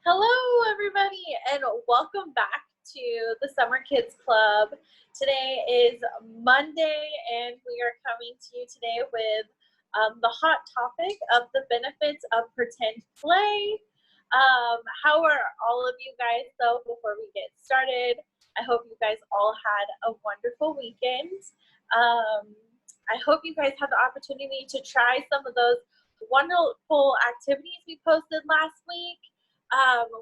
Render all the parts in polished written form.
Hello, everybody, and welcome back to the Summer Kids Club. Today is Monday, and we are coming to you today with the hot topic of the benefits of pretend play. How are all of you guys, though, before we get started? I hope you guys all had a wonderful weekend. I hope you guys had the opportunity to try some of those wonderful activities we posted last week.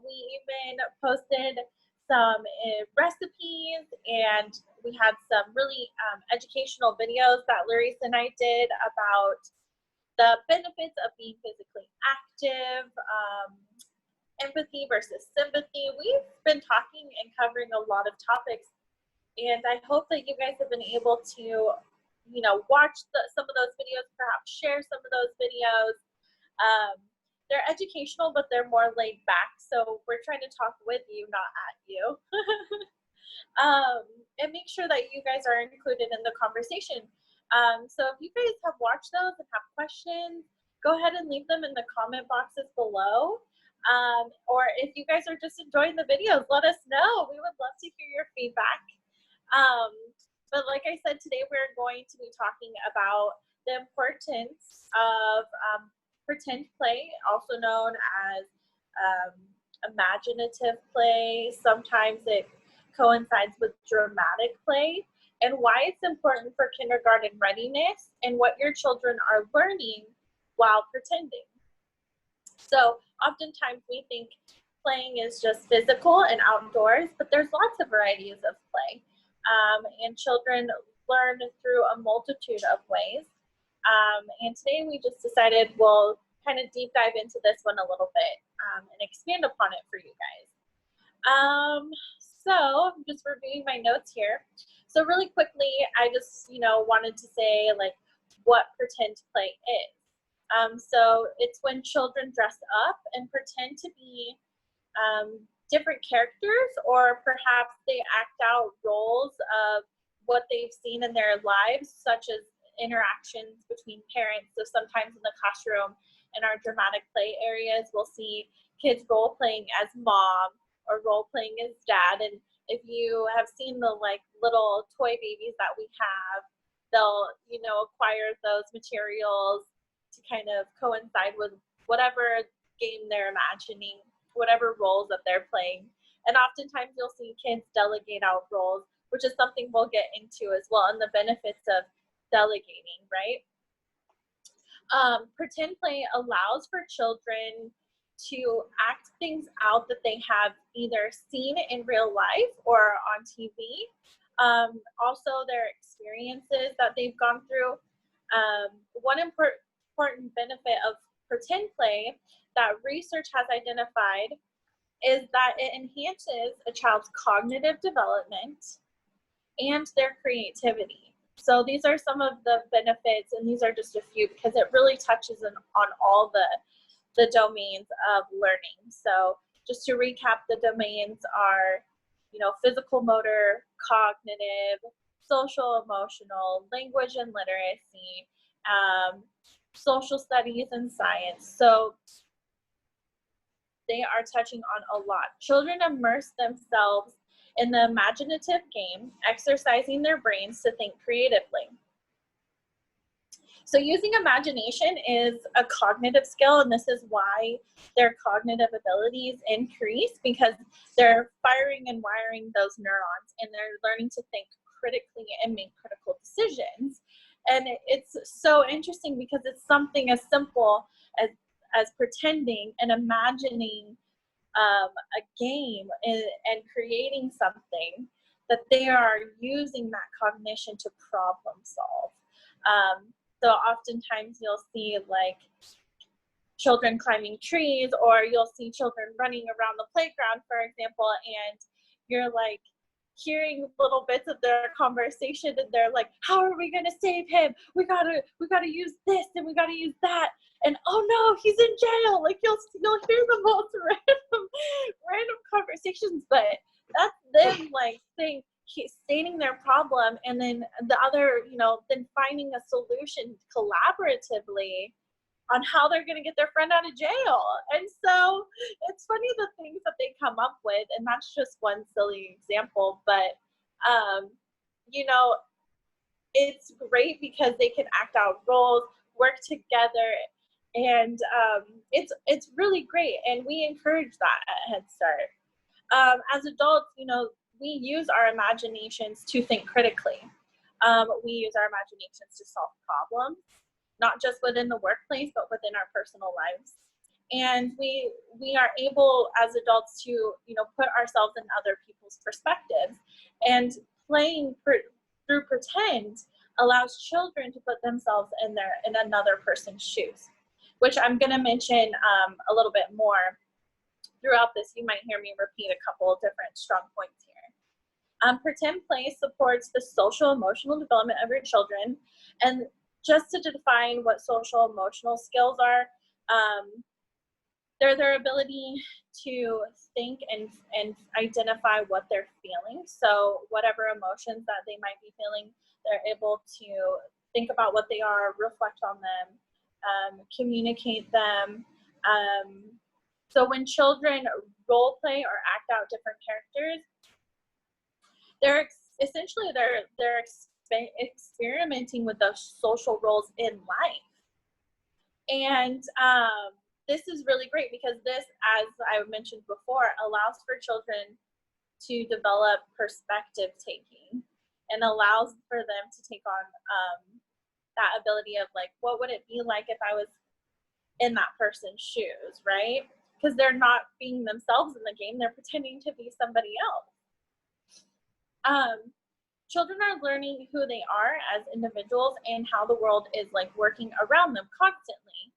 We even posted some recipes, and we had some really educational videos that Larissa and I did about the benefits of being physically active, empathy versus sympathy. We've been talking and covering a lot of topics, and I hope that you guys have been able to, watch some of those videos, perhaps share some of those videos. They're educational, but they're more laid back. So we're trying to talk with you, not at you. And make sure that you guys are included in the conversation. So if you guys have watched those and have questions, go ahead and leave them in the comment boxes below. Or if you guys are just enjoying the videos, let us know. We would love to hear your feedback. But like I said, today we're going to be talking about the importance of pretend play, also known as imaginative play. Sometimes it coincides with dramatic play, and why it's important for kindergarten readiness and what your children are learning while pretending. So oftentimes we think playing is just physical and outdoors, but there's lots of varieties of play, and children learn through a multitude of ways. And today we just decided we'll kind of deep dive into this one a little bit and expand upon it for you guys. So I'm just reviewing my notes here. So really quickly, I just, wanted to say like what pretend play is. So it's when children dress up and pretend to be different characters, or perhaps they act out roles of what they've seen in their lives, such as interactions between parents. So sometimes in the classroom, in our dramatic play areas, we'll see kids role playing as mom or role playing as dad. And if you have seen the little toy babies that we have, they'll acquire those materials to kind of coincide with whatever game they're imagining, whatever roles that they're playing. And oftentimes you'll see kids delegate out roles, which is something we'll get into as well, and the benefits of delegating, right? Pretend play allows for children to act things out that they have either seen in real life or on TV. Also their experiences that they've gone through. One important benefit of pretend play that research has identified is that it enhances a child's cognitive development and their creativity. So these are some of the benefits, and these are just a few because it really touches on all the domains of learning. So just to recap, the domains are, physical, motor, cognitive, social, emotional, language and literacy, social studies, and science. So they are touching on a lot. Children immerse themselves in the imaginative game, exercising their brains to think creatively. So using imagination is a cognitive skill, and this is why their cognitive abilities increase, because they're firing and wiring those neurons, and they're learning to think critically and make critical decisions. And it's so interesting because it's something as simple as pretending and imagining a game and creating something that they are using that cognition to problem solve. So oftentimes you'll see children climbing trees, or you'll see children running around the playground, for example, and you're hearing little bits of their conversation, and they're like, how are we gonna save him? We gotta use this, and we gotta use that, and oh no, he's in jail. You'll hear the most random conversations, but that's them stating their problem, and then the other, then finding a solution collaboratively on how they're going to get their friend out of jail. And so it's funny the things with, and that's just one silly example, but you know, it's great because they can act out roles, work together, and it's really great, and we encourage that at Head Start. As adults, you know, we use our imaginations to think critically. We use our imaginations to solve problems, not just within the workplace, but within our personal lives. And we are able as adults to, you know, put ourselves in other people's perspectives. And playing through pretend allows children to put themselves in another person's shoes, which I'm going to mention a little bit more throughout this. You might hear me repeat a couple of different strong points here. Pretend play supports the social emotional development of your children. And just to define what social emotional skills are, they're their ability to think and identify what they're feeling. So whatever emotions that they might be feeling, they're able to think about what they are, reflect on them, communicate them. So when children role play or act out different characters, they're experimenting with those social roles in life. And this is really great because this, as I mentioned before, allows for children to develop perspective taking and allows for them to take on that ability of like, what would it be like if I was in that person's shoes, right? Because they're not being themselves in the game, they're pretending to be somebody else. Children are learning who they are as individuals and how the world is like working around them constantly.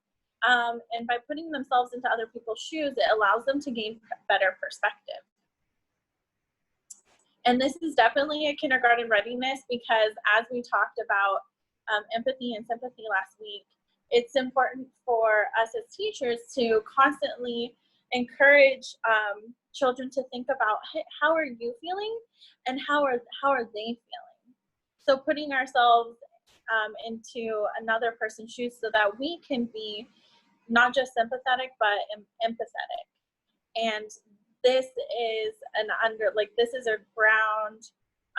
And by putting themselves into other people's shoes, it allows them to gain better perspective. And this is definitely a kindergarten readiness because as we talked about empathy and sympathy last week, it's important for us as teachers to constantly encourage children to think about, hey, how are you feeling and how are they feeling? So putting ourselves into another person's shoes so that we can be not just sympathetic but empathetic. And this is this is a ground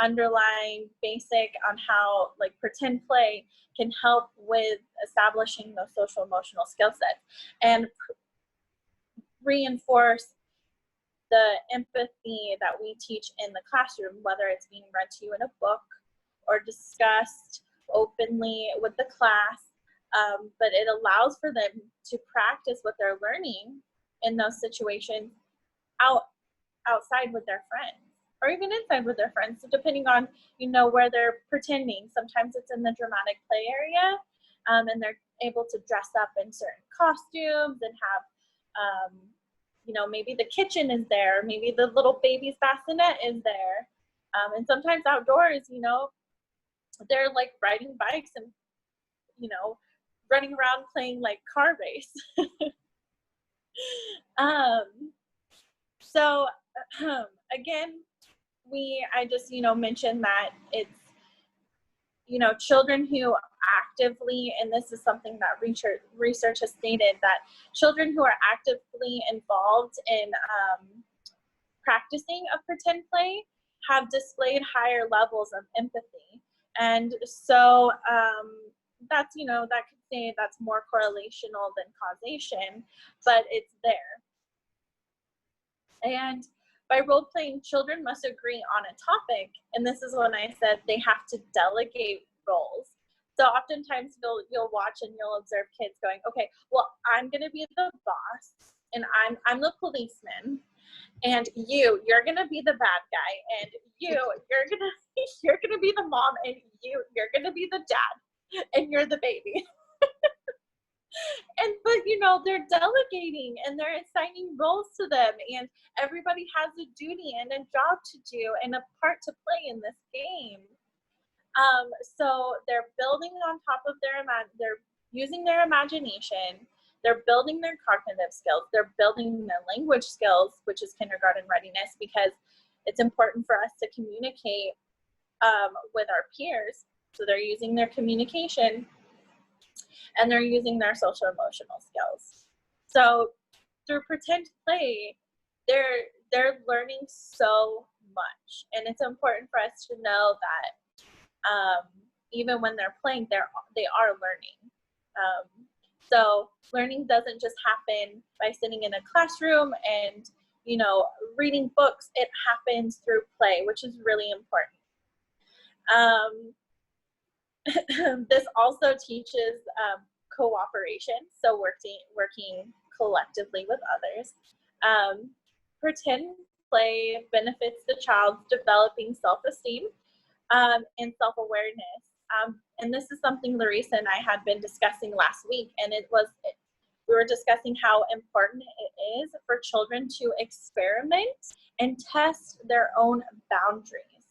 underlying basic on how like pretend play can help with establishing those social emotional skill sets and reinforce the empathy that we teach in the classroom, whether it's being read to you in a book or discussed openly with the class. But it allows for them to practice what they're learning in those situations outside with their friends or even inside with their friends, so depending on, you know, where they're pretending. Sometimes it's in the dramatic play area, and they're able to dress up in certain costumes and have you know, maybe the kitchen is there, maybe the little baby's bassinet is there, and sometimes outdoors, you know, they're like riding bikes and, you know, running around playing like car race. So again, I just, you know, mentioned that it's, you know, children who actively, and this is something that research has stated, that children who are actively involved in practicing of pretend play have displayed higher levels of empathy. And so that's, you know, that could say that's more correlational than causation, but it's there. And by role-playing, children must agree on a topic, and this is when I said they have to delegate roles. So oftentimes you'll watch and you'll observe kids going, okay, well, I'm gonna be the boss, and I'm the policeman, and you're gonna be the bad guy, and you're gonna be the mom, and you're gonna be the dad, and you're the baby. But you know, they're delegating and they're assigning roles to them, and everybody has a duty and a job to do and a part to play in this game. So they're building on top of they're using their imagination, they're building their cognitive skills, they're building their language skills, which is kindergarten readiness, because it's important for us to communicate with our peers. So they're using their communication and they're using their social emotional skills. So through pretend play, they're they're learning so much. And it's important for us to know that even when they're playing, they are learning. So learning doesn't just happen by sitting in a classroom and, you know, reading books. It happens through play, which is really important. This also teaches cooperation, so working collectively with others. Pretend play benefits the child's developing self-esteem and self-awareness. And this is something Larissa and I had been discussing last week, and we were discussing how important it is for children to experiment and test their own boundaries.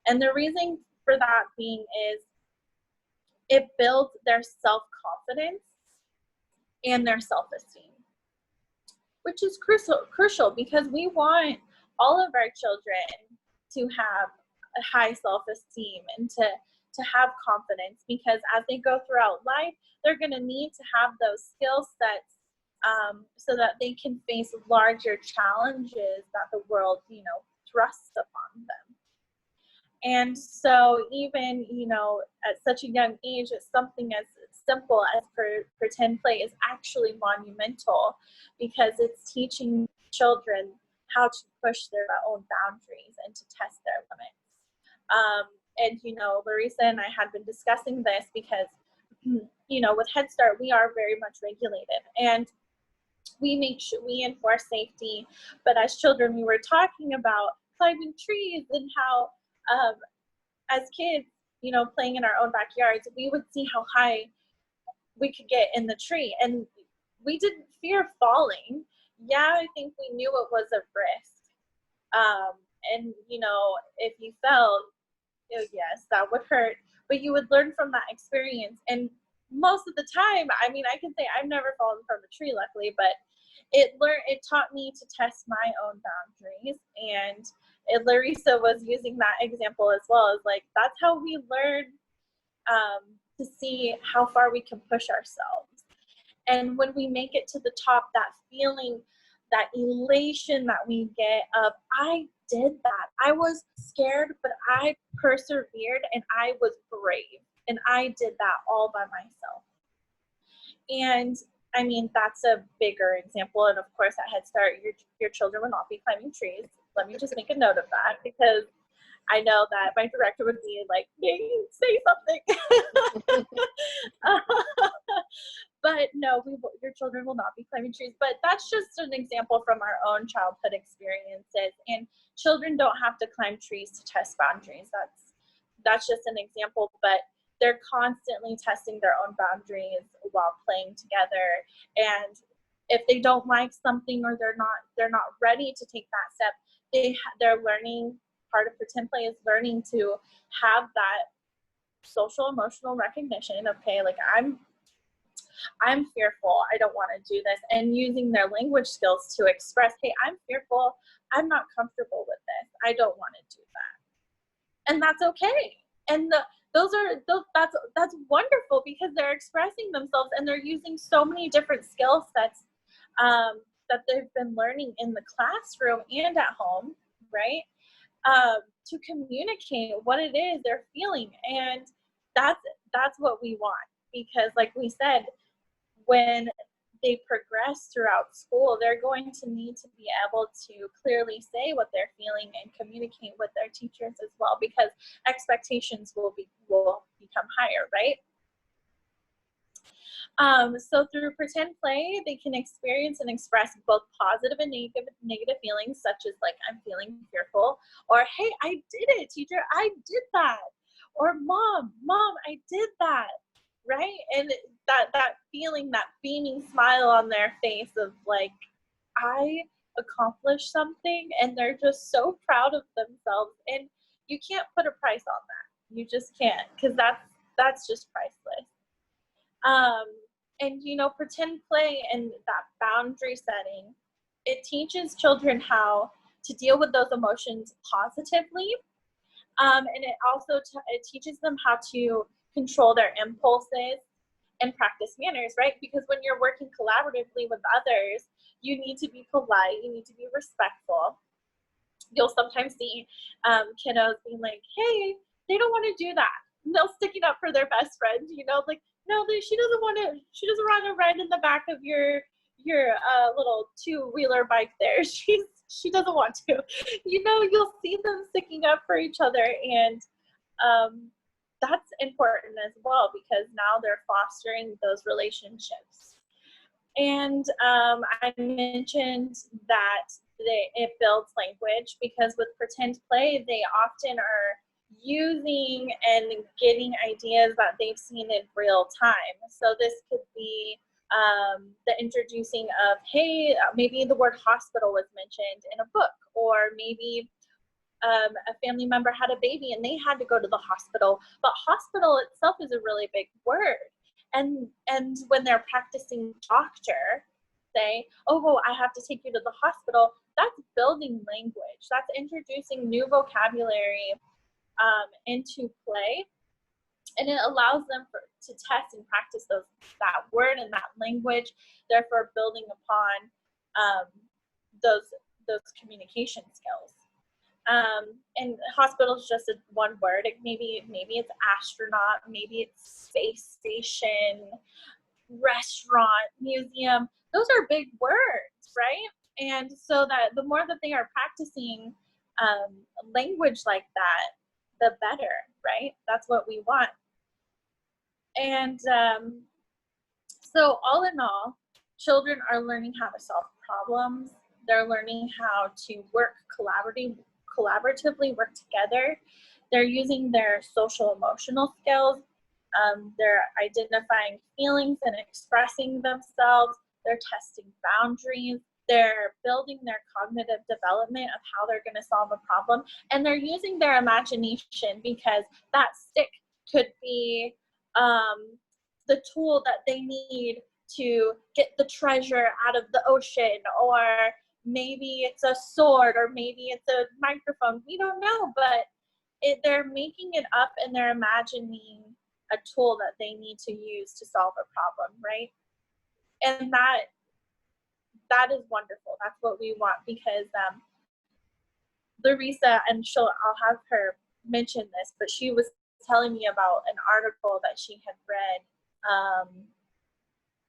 And the reason for that being is it builds their self-confidence and their self-esteem, which is crucial because we want all of our children to have a high self-esteem and to have confidence, because as they go throughout life, they're going to need to have those skill sets so that they can face larger challenges that the world, you know, thrusts upon them. And so even, you know, at such a young age, something as simple as pretend play is actually monumental, because it's teaching children how to push their own boundaries and to test their limits. And, you know, Larissa and I had been discussing this because, you know, with Head Start, we are very much regulated, and we make sure we enforce safety. But as children, we were talking about climbing trees and how, as kids, you know, playing in our own backyards, we would see how high we could get in the tree, and we didn't fear falling. Yeah, I think we knew it was a risk. And, you know, if you fell, yes, that would hurt, but you would learn from that experience. And most of the time, I mean, I can say I've never fallen from a tree, luckily, but it taught me to test my own boundaries. And Larissa was using that example as well, as like, that's how we learn to see how far we can push ourselves. And when we make it to the top, that feeling, that elation that we get of, I did that. I was scared, but I persevered and I was brave, and I did that all by myself. And I mean, that's a bigger example. And of course, at Head Start, your children will not be climbing trees. Let me just make a note of that, because I know that my director would be like, say something. But no, your children will not be climbing trees. But that's just an example from our own childhood experiences. And children don't have to climb trees to test boundaries. That's just an example. But they're constantly testing their own boundaries while playing together. And if they don't like something, or they're not ready to take that step, they're learning. Part of pretend play is learning to have that social emotional recognition. Okay, like I'm fearful, I don't want to do this, and using their language skills to express, hey, I'm fearful, I'm not comfortable with this, I don't want to do that. And that's okay. And that's wonderful, because they're expressing themselves and they're using so many different skill sets that they've been learning in the classroom and at home, right? To communicate what it is they're feeling. And that's what we want, because like we said, when they progress throughout school, they're going to need to be able to clearly say what they're feeling and communicate with their teachers as well, because expectations will become higher, right? So through pretend play, they can experience and express both positive and negative feelings, such as like, I'm feeling fearful, or hey, I did it, teacher, I did that, or mom, I did that, right? And that feeling, that beaming smile on their face of like, I accomplished something, and they're just so proud of themselves. And you can't put a price on that. You just can't, because that's just priceless. And you know, pretend play and that boundary setting, it teaches children how to deal with those emotions positively. And it also it teaches them how to control their impulses and practice manners, right? Because when you're working collaboratively with others, you need to be polite, you need to be respectful. you'll sometimes see kiddos being like, hey, they don't want to do that. And they'll sticking up for their best friend, you know, like, no, she doesn't want to ride in the back of your little two-wheeler bike there. She doesn't want to. You know, you'll see them sticking up for each other, and that's important as well, because now they're fostering those relationships. And I mentioned that it builds language, because with pretend play, they often are using and getting ideas that they've seen in real time. So this could be the introducing of, hey, maybe the word hospital was mentioned in a book, or maybe a family member had a baby and they had to go to the hospital, but hospital itself is a really big word. And when they're practicing doctor, say, oh, well, I have to take you to the hospital, that's building language. That's introducing new vocabulary into play. And it allows them to test and practice that word and that language, therefore building upon those communication skills. And hospital is just one word. Maybe it's astronaut, maybe it's space station, restaurant, museum. Those are big words, right? And so that the more that they are practicing language like that, the better, right? That's what we want. And so all in all, children are learning how to solve problems. They're learning how to work collaboratively, work together. They're using their social emotional skills. They're identifying feelings and expressing themselves. They're testing boundaries. They're building their cognitive development of how they're going to solve a problem. And they're using their imagination, because that stick could be the tool that they need to get the treasure out of the ocean, or maybe it's a sword, or maybe it's a microphone. We don't know, but they're making it up, and they're imagining a tool that they need to use to solve a problem, right? And that is wonderful. That's what we want, because Larissa, and I'll have her mention this, but she was telling me about an article that she had read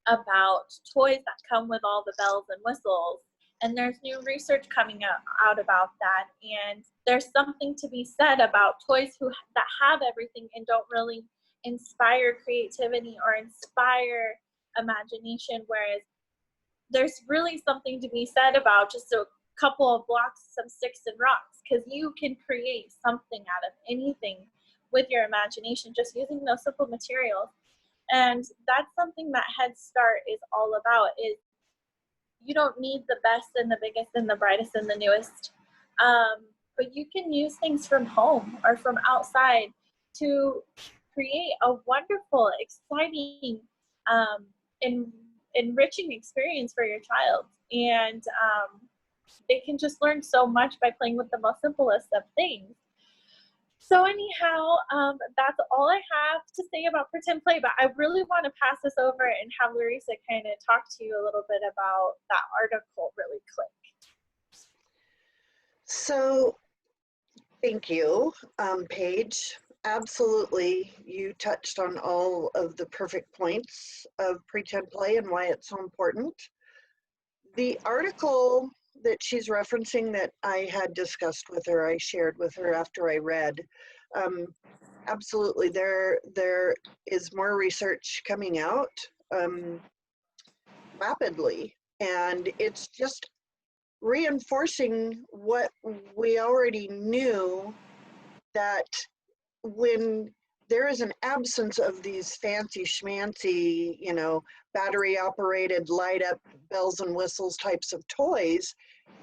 about toys that come with all the bells and whistles. And there's new research coming out about that. And there's something to be said about toys that have everything and don't really inspire creativity or inspire imagination, whereas there's really something to be said about just a couple of blocks, some sticks and rocks, because you can create something out of anything with your imagination, just using those simple materials. And that's something that Head Start is all about, is you don't need the best and the biggest and the brightest and the newest, but you can use things from home or from outside to create a wonderful, exciting, enriching experience for your child. And they can just learn so much by playing with the most simplest of things. So anyhow, that's all I have to say about pretend play, but I really want to pass this over and have Larissa kind of talk to you a little bit about that article really quick. So thank you, Paige. Absolutely, you touched on all of the perfect points of pretend play and why it's so important. The article that she's referencing that I had discussed with her, I shared with her after I read, absolutely, there is more research coming out rapidly, and it's just reinforcing what we already knew, that when there is an absence of these fancy schmancy, you know, battery operated light up bells and whistles types of toys,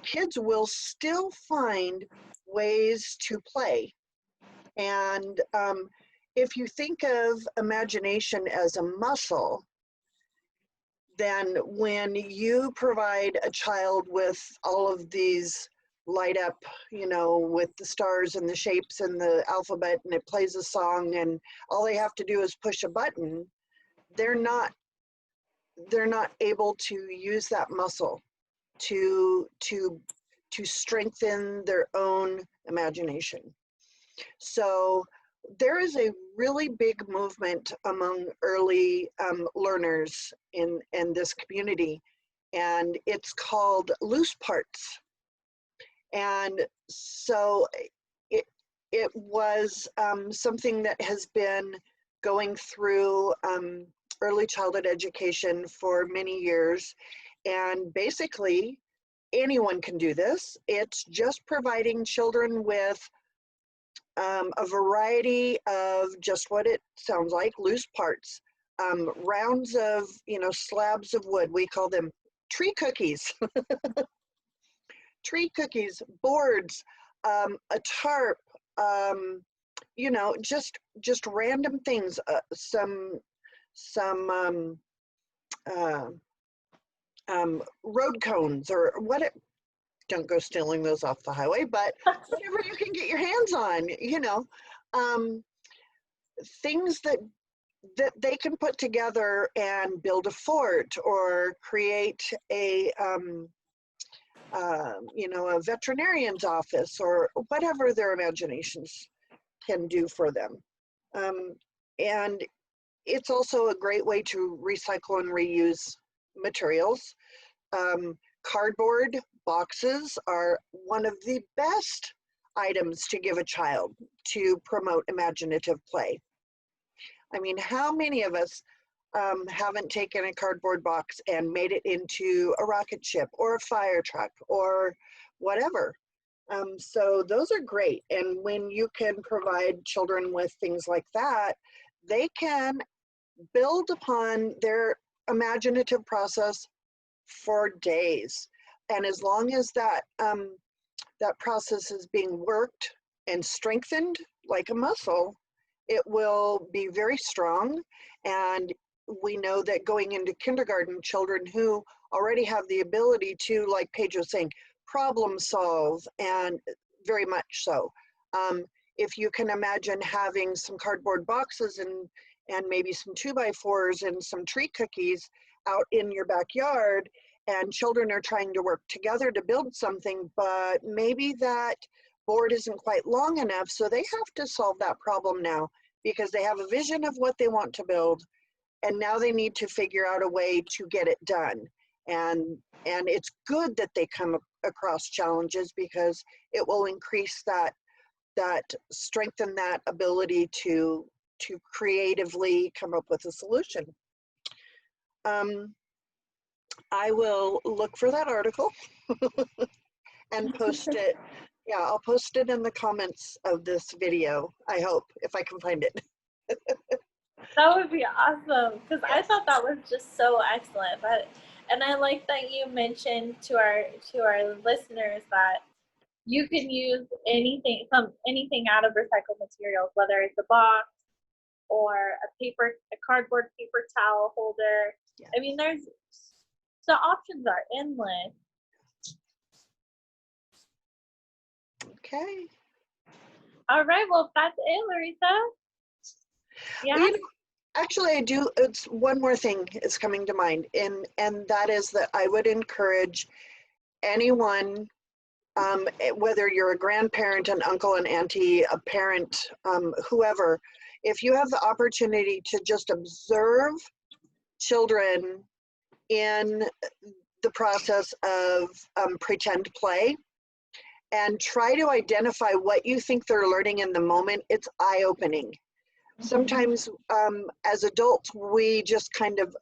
kids will still find ways to play. And if you think of imagination as a muscle, then when you provide a child with all of these light up, you know, with the stars and the shapes and the alphabet, and it plays a song, and all they have to do is push a button, they're not able to use that muscle to to strengthen their own imagination. So there is a really big movement among early learners in this community, and it's called Loose Parts. And so it was something that has been going through early childhood education for many years. And basically, anyone can do this. It's just providing children with a variety of just what it sounds like, loose parts, rounds of, slabs of wood. We call them tree cookies. Tree cookies, boards, a tarp, just random things, some road cones or what it, don't go stealing those off the highway, but whatever you can get your hands on, things that they can put together and build a fort or create a veterinarian's office or whatever their imaginations can do for them. And it's also a great way to recycle and reuse materials. Cardboard boxes are one of the best items to give a child to promote imaginative play. I mean, how many of us haven't taken a cardboard box and made it into a rocket ship or a fire truck or whatever? So those are great. And when you can provide children with things like that, they can build upon their imaginative process for days. And as long as that process is being worked and strengthened like a muscle, it will be very strong. And we know that going into kindergarten, children who already have the ability to, like Paige was saying, problem solve, and very much so. If you can imagine having some cardboard boxes and maybe some 2x4s and some tree cookies out in your backyard, and children are trying to work together to build something, but maybe that board isn't quite long enough, so they have to solve that problem now because they have a vision of what they want to build, and now they need to figure out a way to get it done. And it's good that they come across challenges because it will increase that strengthen that ability to creatively come up with a solution. I will look for that article and post it. Yeah, I'll post it in the comments of this video, I hope, if I can find it. That would be awesome, because I thought that was just so excellent. And I like that you mentioned to our listeners that you can use anything out of recycled materials, whether it's a box or a cardboard paper towel holder. Yeah. I mean, the options are endless. Okay. All right. Well, that's it, Larissa. Yeah. Well, actually, I do. It's one more thing is coming to mind, and that is that I would encourage anyone, whether you're a grandparent, an uncle, an auntie, a parent, whoever, if you have the opportunity to just observe children in the process of pretend play and try to identify what you think they're learning in the moment, it's eye-opening. Sometimes as adults, we just kind of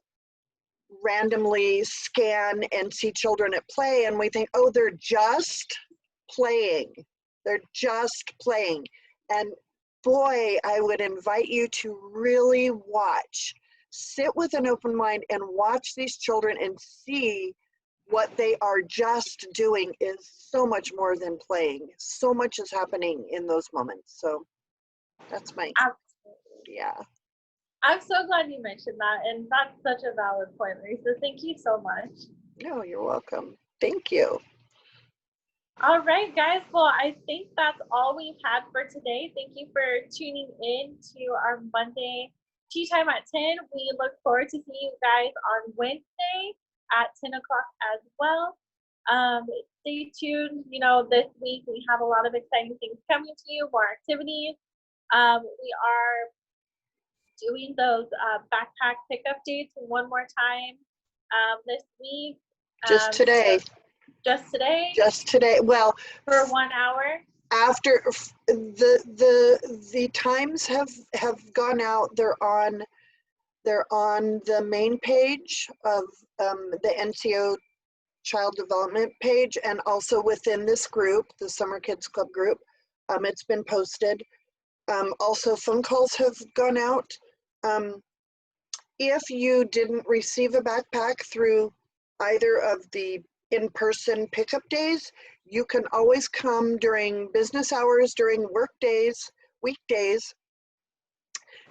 randomly scan and see children at play and we think, oh, they're just playing. They're just playing. And boy, I would invite you to really watch. Sit with an open mind and watch these children and see what they are just doing is so much more than playing. So much is happening in those moments. So that's my, yeah. I'm so glad you mentioned that, and that's such a valid point, Lisa. Thank you so much. No, you're welcome. Thank you. All right, guys. Well, I think that's all we've had for today. Thank you for tuning in to our Monday Tea Time at 10. We look forward to seeing you guys on Wednesday at 10 o'clock as well. Stay tuned. You know, this week we have a lot of exciting things coming to you, more activities. We are doing those backpack pickup dates one more time this week. Just today. Just today? Just today. Well, for 1 hour. After the times have gone out. They're on the main page of the NCO Child Development page, and also within this group, the Summer Kids Club group. It's been posted. Also, phone calls have gone out. If you didn't receive a backpack through either of the in-person pickup days, you can always come during business hours, during work days, weekdays,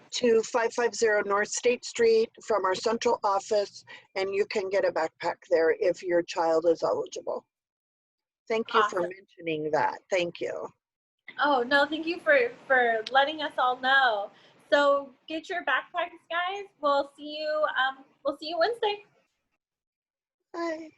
to 550 North State Street from our central office, and you can get a backpack there if your child is eligible. Thank you for mentioning that. Thank you. Oh, no, thank you for letting us all know. So get your backpacks, guys. We'll see you Wednesday. Bye.